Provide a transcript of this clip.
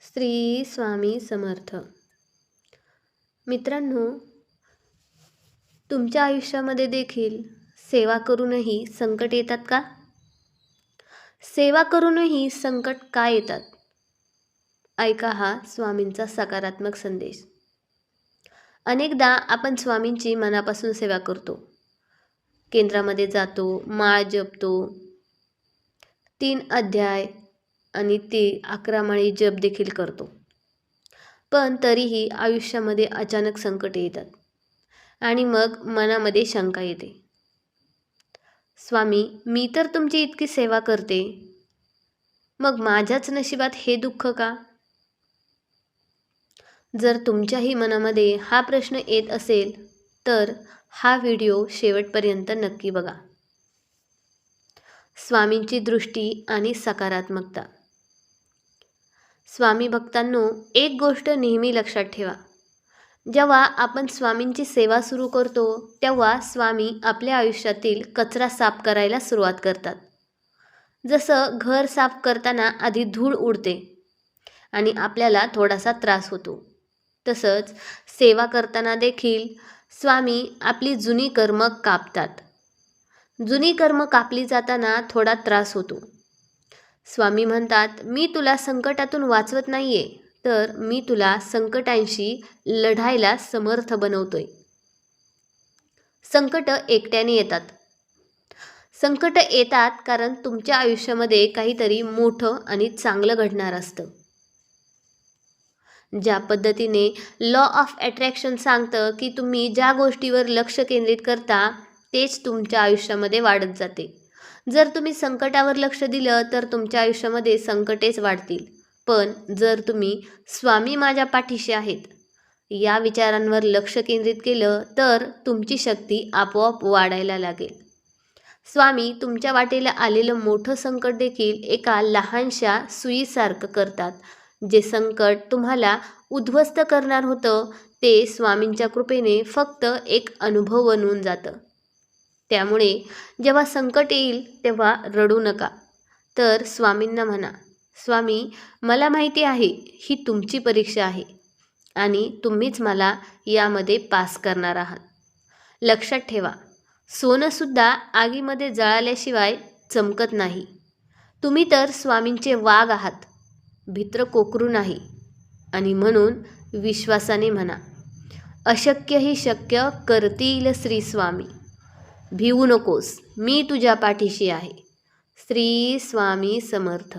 श्री स्वामी समर्थ. मित्रांनो, तुमच्या आयुष्यामध्ये देखील सेवा करूनही संकट येतात का? सेवा करूनही संकट का येतात? ऐका हा स्वामींचा सकारात्मक संदेश. अनेकदा आपण स्वामींची मनापासून सेवा करतो. केंद्रामध्ये जातो, माळ जपतो, 3 अध्याय आणि ते 11 माळी जप देखील करतो. पण तरीही आयुष्यामध्ये अचानक संकट येतात आणि मग मनामध्ये शंका येते. स्वामी, मी तर तुमची इतकी सेवा करते, मग माझ्याच नशिबात हे दुःख का? जर तुमच्याही मनामध्ये हा प्रश्न येत असेल तर हा व्हिडिओ शेवटपर्यंत नक्की बघा. स्वामींची दृष्टी आणि सकारात्मकता. स्वामी भक्तांनो, एक गोष्ट नेहमी लक्षात ठेवा. जेव्हा आपण स्वामींची सेवा सुरू करतो तेव्हा स्वामी आपल्या आयुष्यातील कचरा साफ करायला सुरुवात करतात. जसं घर साफ करताना आधी धूळ उडते आणि आपल्याला थोडासा त्रास होतो, तसंच सेवा करताना देखील स्वामी आपली जुनी कर्म कापतात. जुनी कर्म कापली जाताना थोडा त्रास होतो. स्वामी म्हणतात, मी तुला संकटातून वाचवत नाहीये, तर मी तुला संकटांशी लढायला समर्थ बनवतोय. संकट एकट्याने येतात. संकट येतात कारण तुमच्या आयुष्यामध्ये काहीतरी मोठं आणि चांगलं घडणार असतं. ज्या पद्धतीने लॉ ऑफ अट्रॅक्शन सांगतं की तुम्ही ज्या गोष्टीवर लक्ष केंद्रित करता तेच तुमच्या आयुष्यामध्ये वाढत जाते. जर तुम्ही संकटावर लक्ष दिलं तर तुमच्या आयुष्यामध्ये संकटेच वाढतील. पण जर तुम्ही स्वामी माझ्या पाठीशी आहेत या विचारांवर लक्ष केंद्रित केलं तर तुमची शक्ती आपोआप वाढायला लागेल. स्वामी तुमच्या वाटेला आलेलं मोठं संकट देखील एका लहानशा सुईसारखं करतात. जे संकट तुम्हाला उद्ध्वस्त करणार होतं ते स्वामींच्या कृपेने फक्त एक अनुभव बनवून जातं. त्यामुळे जेव्हा संकट येईल तेव्हा रडू नका, तर स्वामींना म्हणा, स्वामी मला माहिती आहे ही तुमची परीक्षा आहे आणि तुम्हीच मला यामध्ये पास करणार आहात. लक्षात ठेवा, सोनंसुद्धा आगीमध्ये जळाल्याशिवाय चमकत नाही. तुम्ही तर स्वामींचे वाघ आहात, भित्र कोकरू नाही. आणि म्हणून विश्वासाने म्हणा, अशक्यही शक्य करतील श्री स्वामी. भिवू नकोस, मी तुझ्या पाठीशी आहे. श्री स्वामी समर्थ.